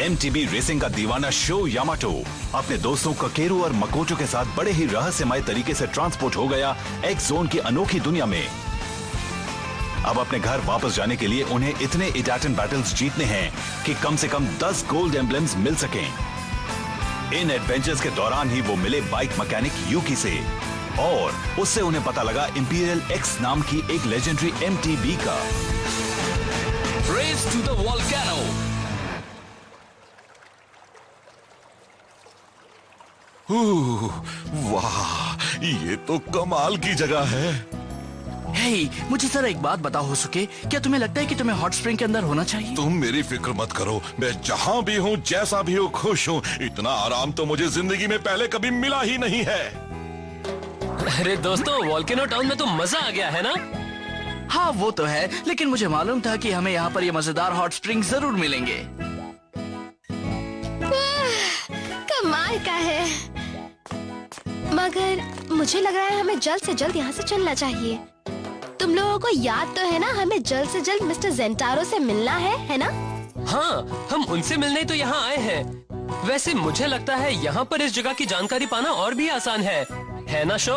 MTB racing का दीवाना show Yamato अपने दोस्तों ककेरू और मकोटो के साथ बड़े ही रहस्यमय तरीके से ट्रांसपोर्ट हो गया एक्स जोन की अनोखी दुनिया में। अब अपने घर वापस जाने के लिए उन्हें इतने इटाटन बैटल्स जीतने हैं कि कम से कम 10 गोल्ड एम्ब्लेम्स मिल सकें। इन एडवेंचर्स के दौरान ही वो मिले बाइक मैकेनिक यूकी से और उससे उन्हें पता लगा इंपीरियल एक्स नाम की एक लेजेंडरी एमटीबी का। Race to the volcano. वाह, ये तो कमाल की जगह है। हे, मुझे जरा एक बात बताओ होसुके, क्या तुम्हें लगता है कि तुम्हें हॉट स्प्रिंग के अंदर होना चाहिए? तुम मेरी फिक्र मत करो, मैं जहाँ भी हूँ, जैसा भी हूँ, खुश हूँ। इतना आराम तो मुझे जिंदगी में पहले कभी मिला ही नहीं है। अरे दोस्तों, वोल्केनो टाउन में तो मजा आ गया है ना? हाँ वो तो है, लेकिन मुझे मालूम था कि हमें यहाँ पर ये मजेदार हॉट स्प्रिंग जरूर मिलेंगे। कमाल का है, मगर मुझे लग रहा है हमें जल्द से जल्द यहाँ से चलना चाहिए। तुम लोगों को याद तो है ना, हमें जल्द से जल्द मिस्टर जेंटारो से मिलना है ना? हाँ, हम उनसे मिलने तो यहाँ आए हैं। वैसे मुझे लगता है यहाँ पर इस जगह की जानकारी पाना और भी आसान है ना शो?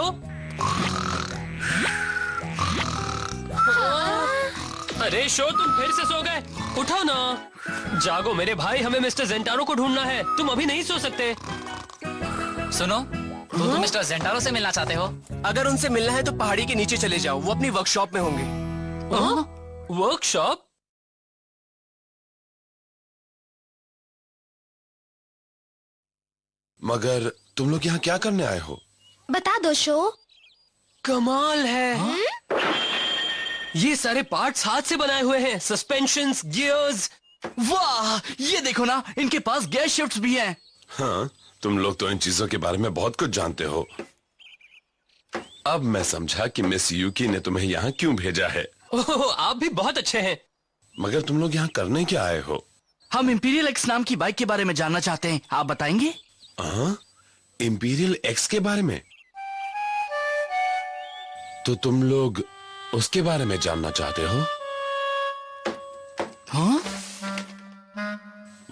अरे शो, तुम फिर से सो गए? उठो ना, जागो मेरे भाई, हमें मिस्टर जेंटारो को ढूंढना है। तुम अभी नहीं सो सकते। सुनो, तुम मिस्टर जेंटारो से मिलना चाहते हो? अगर उनसे मिलना है तो पहाड़ी के नीचे चले जाओ, वो अपनी वर्कशॉप में होंगे। वर्कशॉप? मगर तुम लोग यहाँ क्या करने आए हो? बता दो शो। कमाल है। ये सारे पार्ट्स हाथ से बनाए हुए हैं, सस्पेंशंस, गियर्स। वाह, ये देखो ना, इनके पास गैस शिफ्ट्स भी हैं। हाँ, तुम लोग तो इन चीजों के बारे में बहुत कुछ जानते हो। अब मैं समझा कि मिस यूकी ने तुम्हें यहाँ क्यों भेजा है। ओह, आप भी बहुत अच्छे हैं। मगर तुम लोग यहाँ करने क्या आए हो? हम इंपीरियल एक्स नाम की बाइक के बारे में जानना चाहते हैं, आप बताएंगे? हाँ, इंपीरियल एक्स के बारे में? तो तुम लोग उसके बारे में जानना चाहते हो? हाँ?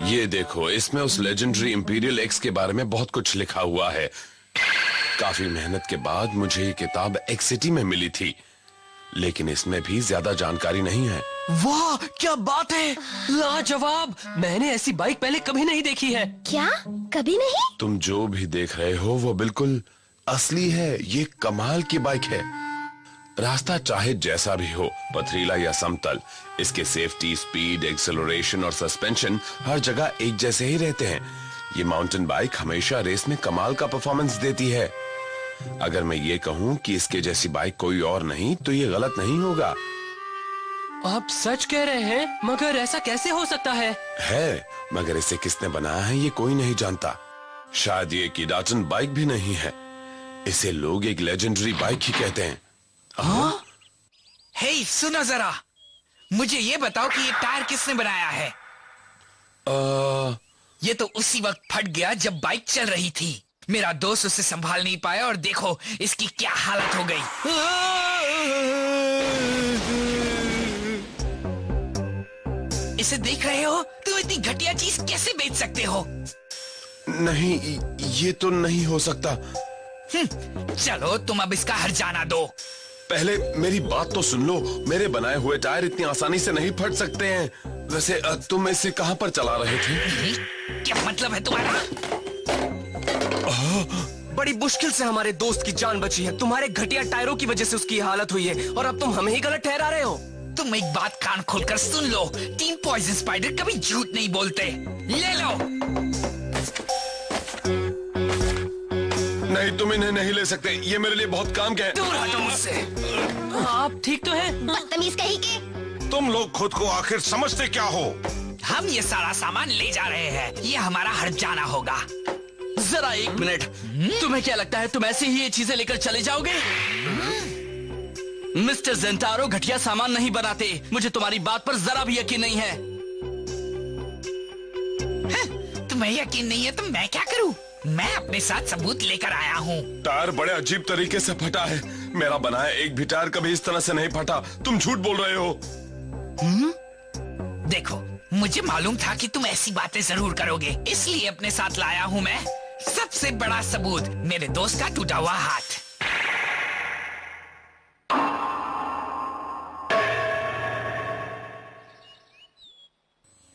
ये देखो, इसमें उस लेजेंडरी इंपीरियल एक्स के बारे में बहुत कुछ लिखा हुआ है। काफी मेहनत के बाद मुझे ये किताब एक्स सिटी में मिली थी, लेकिन इसमें भी ज्यादा जानकारी नहीं है। वाह, क्या बात है! लाजवाब! मैंने ऐसी बाइक पहले कभी नहीं देखी है। क्या? कभी नहीं? तुम जो भी देख रहे हो वो बिल्कुल असली है। ये कमाल की बाइक है। रास्ता चाहे जैसा भी हो, पथरीला या समतल, इसके सेफ्टी, स्पीड, एक्सेलरेशन और सस्पेंशन हर जगह एक जैसे ही रहते हैं। ये माउंटेन बाइक हमेशा रेस में कमाल का परफॉर्मेंस देती है। अगर मैं ये कहूँ कि इसके जैसी बाइक कोई और नहीं, तो ये गलत नहीं होगा। आप सच कह रहे हैं? मगर ऐसा कैसे हो सकता है? मगर इसे किसने बनाया है ये कोई नहीं जानता। शायद ये किडाटन बाइक भी नहीं है। इसे लोग एक लेजेंडरी बाइक ही कहते हैं। हाँ? हे, सुनो जरा, मुझे ये बताओ कि ये टायर किसने बनाया है? ये तो उसी वक्त फट गया जब बाइक चल रही थी। मेरा दोस्त उसे संभाल नहीं पाया और देखो इसकी क्या हालत हो गई। इसे देख रहे हो? तुम इतनी घटिया चीज कैसे बेच सकते हो? नहीं, ये तो नहीं हो सकता। चलो, तुम अब इसका हर्जाना दो। पहले मेरी बात तो सुन लो। मेरे बनाए हुए टायर इतनी आसानी से नहीं फट सकते हैं। वैसे तुम इसे कहाँ पर चला रहे थे? क्या मतलब है तुम्हारा? बड़ी मुश्किल से हमारे दोस्त की जान बची है। तुम्हारे घटिया टायरों की वजह से उसकी हालत हुई है और अब तुम हमें ही गलत ठहरा रहे हो। तुम एक बात कान खोलकर सुन लो, टीम पॉइजन स्पाइडर कभी झूठ नहीं बोलते। ले लो। नहीं, तुम इन्हें नहीं ले सकते। ये मेरे लिए बहुत काम के हैं। दूर हटो मुझसे। आप ठीक तो हैं? बदतमीज कहीं के। तुम लोग खुद को आखिर समझते क्या हो? हम ये सारा सामान ले जा रहे हैं। ये हमारा हर्जाना होगा। जरा एक मिनट, तुम्हें क्या लगता है तुम ऐसे ही ये चीजें लेकर चले जाओगे? मिस्टर जेंटारो घटिया सामान नहीं बनाते। मुझे तुम्हारी बात पर जरा भी यकीन नहीं है। तुम्हें यकीन नहीं है तो मैं क्या करूं? मैं अपने साथ सबूत लेकर आया हूँ। टायर बड़े अजीब तरीके से फटा है। मेरा बनाया एक भी टायर कभी इस तरह से नहीं फटा। तुम झूठ बोल रहे हो। देखो, मुझे मालूम था कि तुम ऐसी बातें जरूर करोगे, इसलिए अपने साथ लाया हूँ मैं सबसे बड़ा सबूत, मेरे दोस्त का टूटा हुआ हाथ।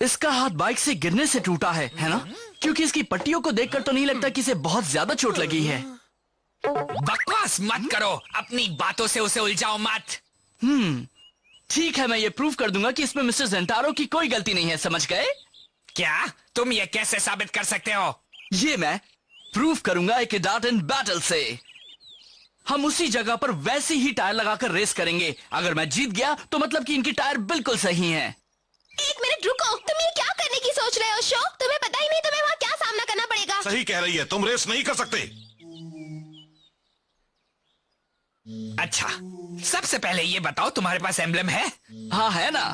इसका हाथ बाइक से गिरने से टूटा है ना? क्योंकि इसकी पट्टियों को देखकर तो नहीं लगता कि इसे बहुत ज्यादा चोट लगी है। बकवास मत करो, अपनी बातों से उसे उलझाओ मत। ठीक है, मैं ये प्रूव कर दूंगा कि इसमें मिस्टर जेंटारो की कोई गलती नहीं है, समझ गए? क्या तुम ये कैसे साबित कर सकते हो? ये मैं प्रूव करूंगा एक डार्ट एंड बैटल से। हम उसी जगह पर वैसे ही टायर लगाकर रेस करेंगे। अगर मैं जीत गया तो मतलब कि इनकी टायर बिल्कुल सही हैं। एक मिनट रुको, तुम ये क्या करने की सोच रहे हो शो? तुम्हें पता ही नहीं तुम्हें वहाँ क्या सामना करना पड़ेगा। सही कह रही है, तुम रेस नहीं कर सकते। अच्छा, सबसे पहले ये बताओ तुम्हारे पास एम्ब्लम है? हाँ है ना।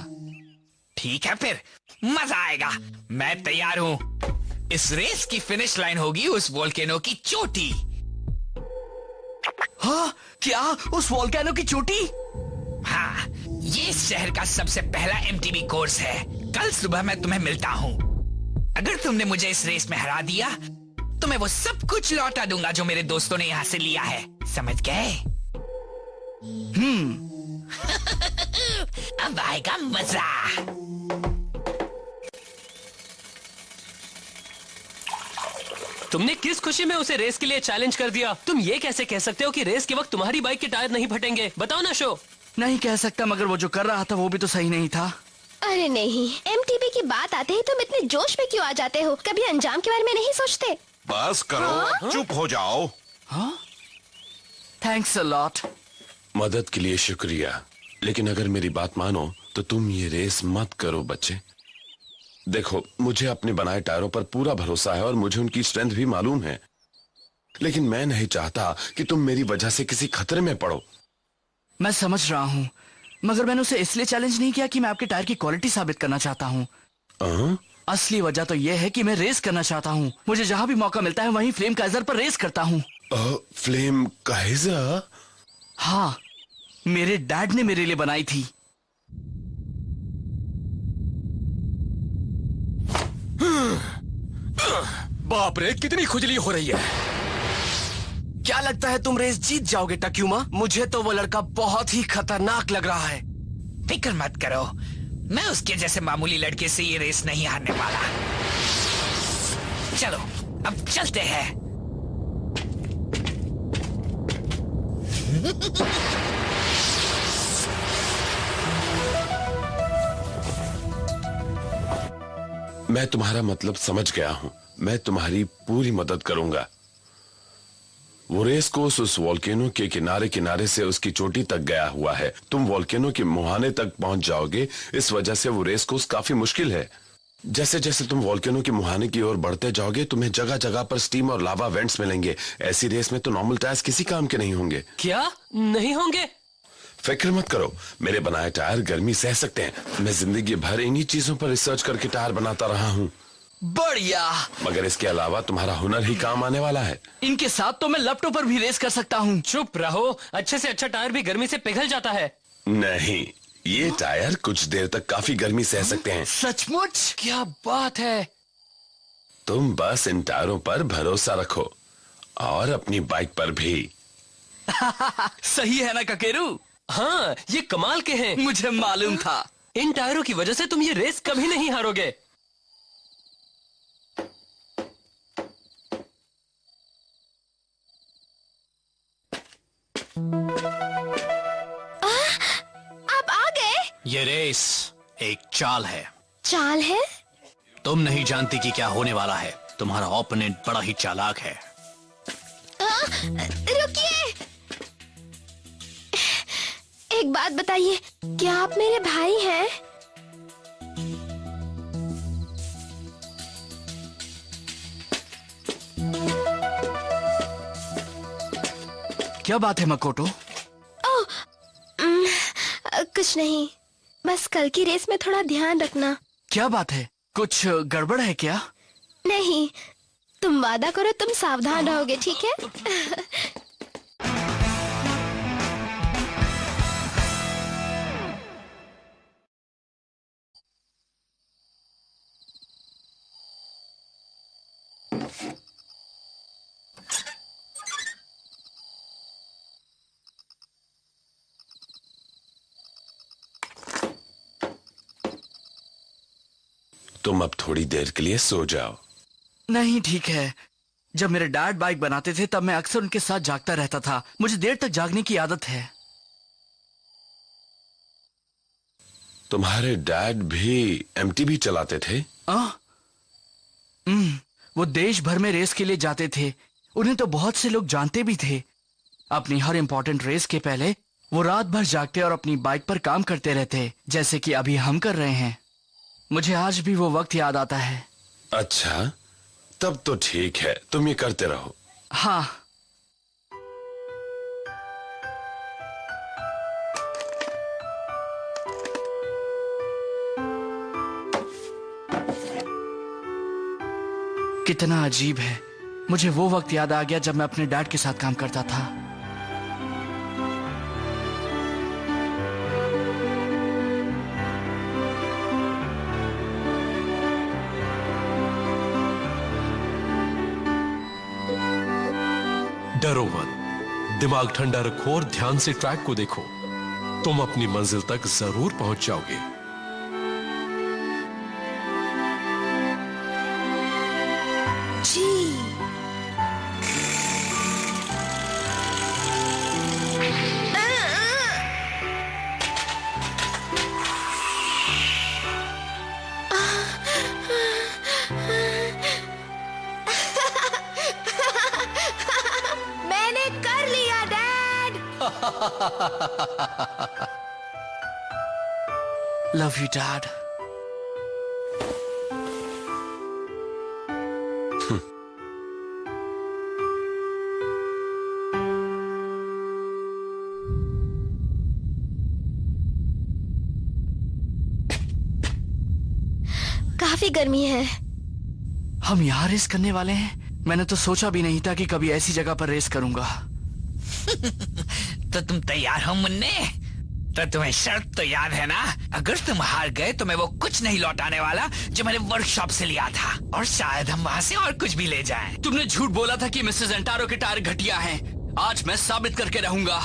ठीक है फिर, मजा आएगा। मैं तैयार हूँ। इस रेस की फिनिश लाइन होगी उस वोल्केनो की चोटी। हाँ, क्या उस वोल्केनो की चोटी? हाँ, ये इस शहर का सबसे पहला एमटीबी कोर्स है। कल सुबह मैं तुम्हें मिलता हूँ। अगर तुमने मुझे इस रेस में हरा दिया तो मैं वो सब कुछ लौटा दूंगा जो मेरे दोस्तों ने यहाँ से लिया है, समझ गए? अब आएगा मजा। तुमने किस खुशी में उसे रेस के लिए चैलेंज कर दिया? तुम ये कैसे कह सकते हो कि रेस के वक्त तुम्हारी बाइक के टायर नहीं फटेंगे? बताओ ना शो। नहीं कह सकता, मगर वो जो कर रहा था वो भी तो सही नहीं था। अरे नहीं, एमटीबी की बात आते ही तुम इतने जोश में क्यों आ जाते हो? कभी अंजाम के बारे में नहीं सोचते? बस करो, चुप हो जाओ। Thanks a lot. मदद के लिए शुक्रिया, लेकिन अगर मेरी बात मानो तो तुम ये रेस मत करो बच्चे। देखो, मुझे अपने बनाए टायरों पर पूरा भरोसा है और मुझे उनकी स्ट्रेंथ भी मालूम है, लेकिन मैं नहीं चाहता कि तुम मेरी वजह से किसी खतरे में पड़ो। मैं समझ रहा हूँ, मगर मैंने उसे इसलिए चैलेंज नहीं किया कि मैं आपके टायर की क्वालिटी साबित करना चाहता हूँ। असली वजह तो यह है कि मैं रेस करना चाहता हूँ। मुझे जहाँ भी मौका मिलता है वहीं फ्लेम काइजर पर रेस करता हूँ। Flame Kaizer? हाँ, मेरे डैड ने मेरे लिए बनाई थी। बाप रे, कितनी खुजली हो रही है। क्या लगता है तुम रेस जीत जाओगे टक्यूमा? मुझे तो वो लड़का बहुत ही खतरनाक लग रहा है। फिक्र मत करो, मैं उसके जैसे मामूली लड़के से ये रेस नहीं हारने वाला। चलो अब चलते हैं। मैं तुम्हारा मतलब समझ गया हूं। मैं तुम्हारी पूरी मदद करूंगा। वो रेस कोर्स उस वोल्केनो के किनारे किनारे से उसकी चोटी तक गया हुआ है। तुम वोल्केनो के मुहाने तक पहुंच जाओगे, इस वजह से वो रेस कोर्स काफी मुश्किल है। जैसे जैसे तुम वोल्केनो के मुहाने की ओर बढ़ते जाओगे, तुम्हें जगह जगह पर स्टीम और लावा वेंट्स मिलेंगे। ऐसी रेस में तो नॉर्मल टायर्स किसी काम के नहीं होंगे। क्या नहीं होंगे? फिक्र मत करो, मेरे बनाए टायर गर्मी सह सकते हैं। मैं जिंदगी भर इन्हीं चीजों पर रिसर्च करके टायर बनाता रहा हूँ। बढ़िया। मगर इसके अलावा तुम्हारा हुनर ही काम आने वाला है। इनके साथ तो मैं लैपटॉप पर भी रेस कर सकता हूँ। चुप रहो, अच्छे से अच्छा टायर भी गर्मी से पिघल जाता है। नहीं, ये टायर कुछ देर तक काफी गर्मी सह सकते हैं। सचमुच? क्या बात है। तुम बस इन टायरों पर भरोसा रखो और अपनी बाइक पर भी। सही है ना ककेरू? हाँ, ये कमाल के हैं। मुझे मालूम था। इन टायरों की वजह से तुम ये रेस कभी नहीं हारोगे। आप आ गए? ये रेस एक चाल है। चाल है? तुम नहीं जानती कि क्या होने वाला है। तुम्हारा ओपोनेंट बड़ा ही चालाक है। रुकिए, एक बात बताइए, क्या आप मेरे भाई हैं? क्या बात है मकोटो? कुछ नहीं, बस कल की रेस में थोड़ा ध्यान रखना। क्या बात है? कुछ गड़बड़ है क्या? नहीं, तुम वादा करो तुम सावधान रहोगे, ठीक है? तुम अब थोड़ी देर के लिए सो जाओ। नहीं ठीक है। जब मेरे डैड बाइक बनाते थे तब मैं अक्सर उनके साथ जागता रहता था। मुझे देर तक जागने की आदत है। तुम्हारे डैड भी एमटीबी चलाते थे? वो देश भर में रेस के लिए जाते थे। उन्हें तो बहुत से लोग जानते भी थे। अपनी हर इंपॉर्टेंट रेस के पहले वो रात भर जागते और अपनी बाइक पर काम करते रहते, जैसे कि अभी हम कर रहे हैं। मुझे आज भी वो वक्त याद आता है। अच्छा, तब तो ठीक है, तुम ये करते रहो। हाँ। कितना अजीब है, मुझे वो वक्त याद आ गया जब मैं अपने डैड के साथ काम करता था। डरो मत, दिमाग ठंडा रखो और ध्यान से ट्रैक को देखो। तुम अपनी मंजिल तक जरूर पहुंच जाओगे। जी। मैंने कर लिया डैड। Love you dad. काफी गर्मी है। हम यहाँ रेस करने वाले हैं? मैंने तो सोचा भी नहीं था कि कभी ऐसी जगह पर रेस करूंगा। तो तुम तैयार हो मुन्ने? तो तुम्हें शर्त तो याद है ना? अगर तुम हार गए तो मैं वो कुछ नहीं लौटाने वाला जो मैंने वर्कशॉप से लिया था, और शायद हम वहाँ से और कुछ भी ले जाएं। तुमने झूठ बोला था कि मिस्टर ज़ेंटारो के टायर घटिया हैं। आज मैं साबित करके रहूंगा।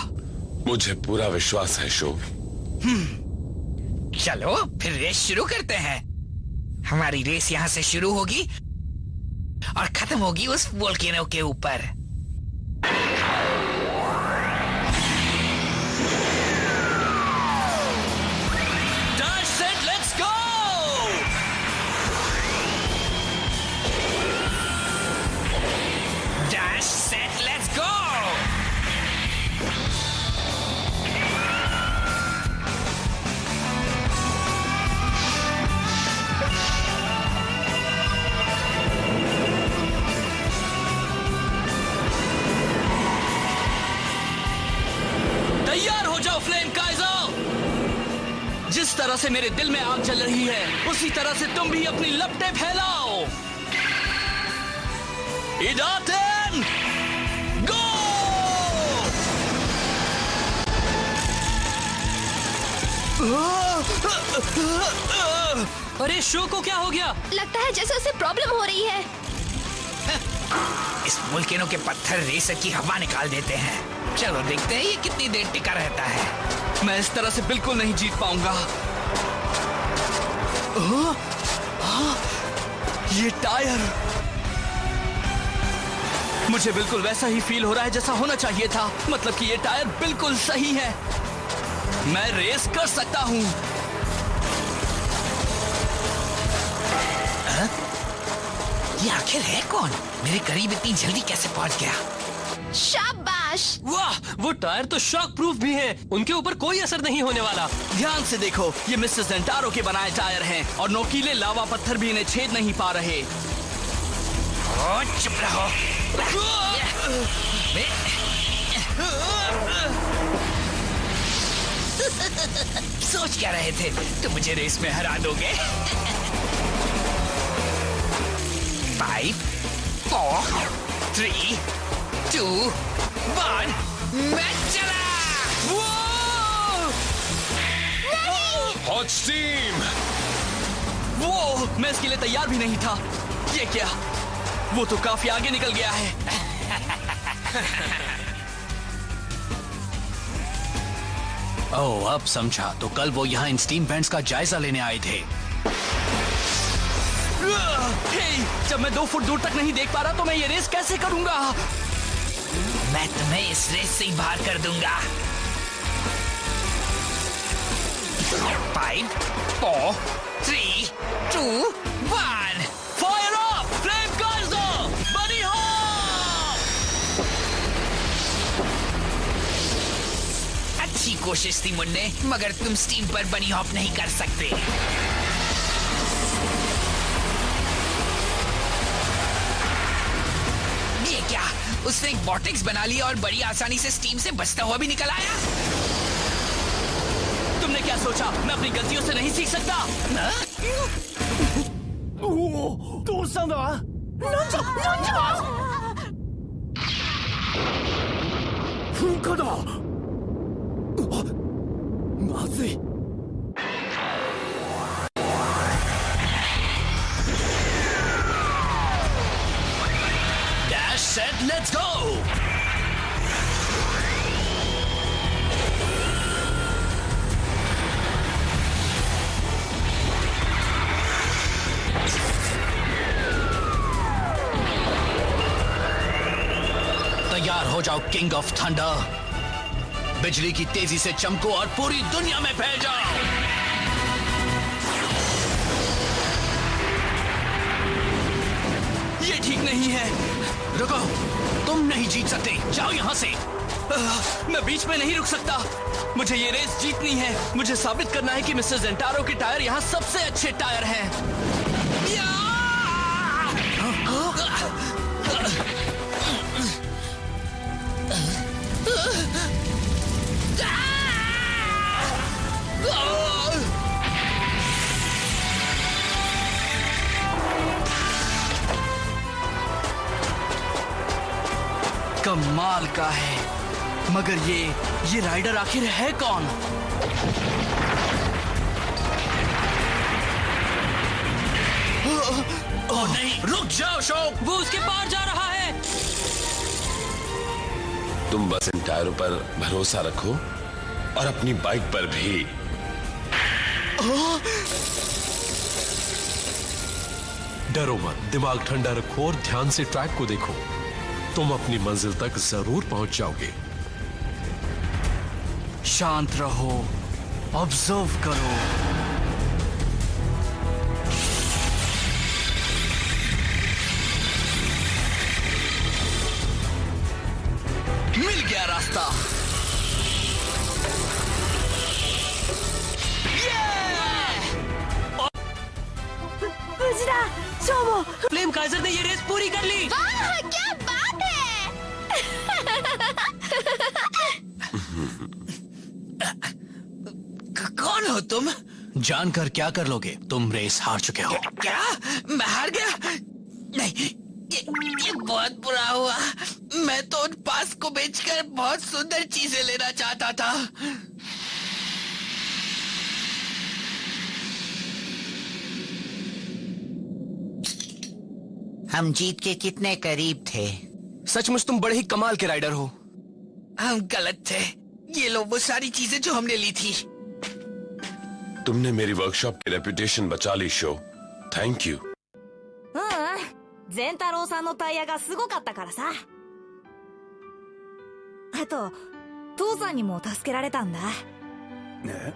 मुझे पूरा विश्वास है शो। चलो फिर रेस शुरू करते हैं। हमारी रेस यहाँ से शुरू होगी और खत्म होगी उस वोल्केनो के ऊपर। Dash set, let's go! Dash set, let's go! तैयार हो जाओ फ्लेम काइजर। जिस तरह से मेरे दिल में आग जल रही है, उसी तरह से तुम भी अपनी लपटें फैलाओ। इडाटेन गो! अरे शो को क्या हो गया? लगता है जैसे उसे प्रॉब्लम हो रही है। इस वोल्केनो के पत्थर रेसर की हवा निकाल देते हैं। चलो देखते हैं ये कितनी देर टिका रहता है। मैं इस तरह से बिल्कुल नहीं जीत पाऊंगा। ये टायर, मुझे बिल्कुल वैसा ही फील हो रहा है जैसा होना चाहिए था। मतलब कि ये टायर बिल्कुल सही है। मैं रेस कर सकता हूँ। ये आखिर है कौन? मेरे करीब इतनी जल्दी कैसे पहुंच गया? शाबाश। वाह, वो टायर तो शॉक प्रूफ भी हैं। उनके ऊपर कोई असर नहीं होने वाला। ध्यान से देखो, ये मिस्टर ज़ेंटारो के बनाए टायर हैं और नोकीले लावा पत्थर भी इन्हें छेद नहीं पा रहे। ओ, चुप रहो। सोच क्या रहे थे? तुम मुझे रेस में हरा दोगे? 5, 4, 3, 2, 1, मैं चला! Hot steam! वो, मैं इसके लिए तैयार भी नहीं था। ये क्या? वो तो काफी आगे निकल गया है। ओह, अब समझा। तो कल वो यहाँ इन स्टीम वेंट्स का जायजा लेने आए थे। हे, जब मैं 2 फुट दूर तक नहीं देख पा रहा तो मैं ये रेस कैसे करूंगा? मैं तुम्हें इस रेस से ही बाहर कर दूंगा। 5, 4, 3, 2, 1। Fire up! फ्लेम कर दो! बनी हो! अच्छी कोशिश थी मुन्ने, मगर तुम स्टीम पर बनी हॉप नहीं कर सकते। ये क्या? उसने एक वॉर्टेक्स बना लिया और बड़ी आसानी से स्टीम से बचता हुआ भी निकल आया। तुमने क्या सोचा? मैं अपनी गलतियों से नहीं सीख सकता? Dash set, let's go! तैयार हो जाओ किंग ऑफ थंडर। बिजली की तेजी से चमको और पूरी दुनिया में फैल जाओ। ये ठीक नहीं है। रुको, तुम नहीं जीत सकते, जाओ यहाँ से। मैं बीच में नहीं रुक सकता। मुझे ये रेस जीतनी है। मुझे साबित करना है कि मिस्टर जेंटारो के टायर यहाँ सबसे अच्छे टायर हैं। कमाल का है, मगर ये राइडर आखिर है कौन? ओह नहीं, रुक जाओ शोक, वो उसके पार जा रहा है। तुम बस इन टायरों पर भरोसा रखो और अपनी बाइक पर भी। डरो मत, दिमाग ठंडा रखो और ध्यान से ट्रैक को देखो। तुम अपनी मंजिल तक जरूर पहुंच जाओगे। शांत रहो, ऑब्जर्व करो। मिल गया रास्ता। फ्लेम काइजर ने ये रेस पूरी कर ली। वाह, क्या बात है! कौन हो तुम? जानकर क्या कर लोगे? तुम रेस हार चुके हो। क्या? मैं हार गया? नहीं, ये बहुत बुरा हुआ। मैं तो उन पास को बेचकर बहुत सुंदर चीजें लेना चाहता था। हम जीत के कितने करीब थे। सचमुच तुम बड़े ही कमाल के राइडर हो। हम गलत थे। ये लो वो सारी चीजें जो हमने ली थी। तुमने मेरी वर्कशॉप की रेपुटेशन बचा ली शो। Thank you. ゼンタロウさんのタイヤがすごかったからさ。あと父さんにも助けられたんだ。え、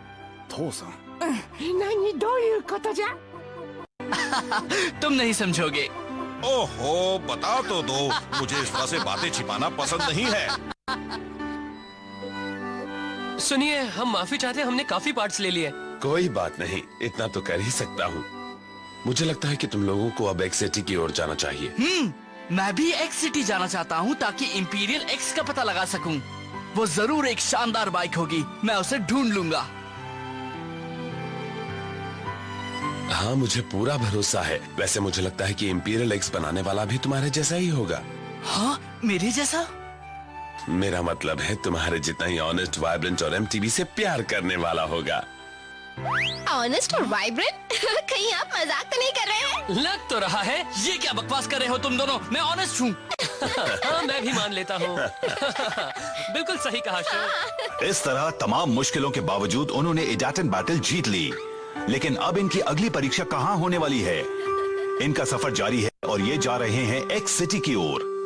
父さん。何どういうことじゃ。तुम नहीं समझोगे। ओहो, बता तो दो। मुझे इस तरह से बातें छिपाना पसंद नहीं है। सुनिए, हम माफी चाहते हैं, हमने काफी पार्ट्स ले लिए। कोई बात नहीं, इतना तो कर ही सकता हूँ। मुझे लगता है कि तुम लोगों को अब एक्स सिटी की ओर जाना चाहिए। मैं भी एक्स सिटी जाना चाहता हूँ ताकि इंपीरियल एक्स का पता लगा सकूं। वो जरूर एक शानदार बाइक होगी। मैं उसे ढूंढ लूंगा। हाँ, मुझे पूरा भरोसा है। वैसे मुझे लगता है कि इंपीरियल एक्स बनाने वाला भी तुम्हारे जैसा ही होगा। हाँ, मेरे जैसा? मेरा मतलब है तुम्हारे जितना ही ऑनेस्ट, वाइब्रेंट और एमटीवी से प्यार करने वाला होगा। ऑनेस्ट और वाइब्रेंट? कहीं आप मजाक तो नहीं कर रहे हैं? लग तो रहा है। ये क्या बकवास कर रहे हो तुम दोनों? मैं ऑनेस्ट हूँ। हाँ, मैं भी मान लेता हूँ। बिल्कुल सही कहा शो। इस तरह तमाम मुश्किलों के बावजूद उन्होंने इडाटन बैटल जीत ली। लेकिन अब इनकी अगली परीक्षा कहाँ होने वाली है? इनका सफर जारी है और ये जा रहे हैं एक्स सिटी की ओर।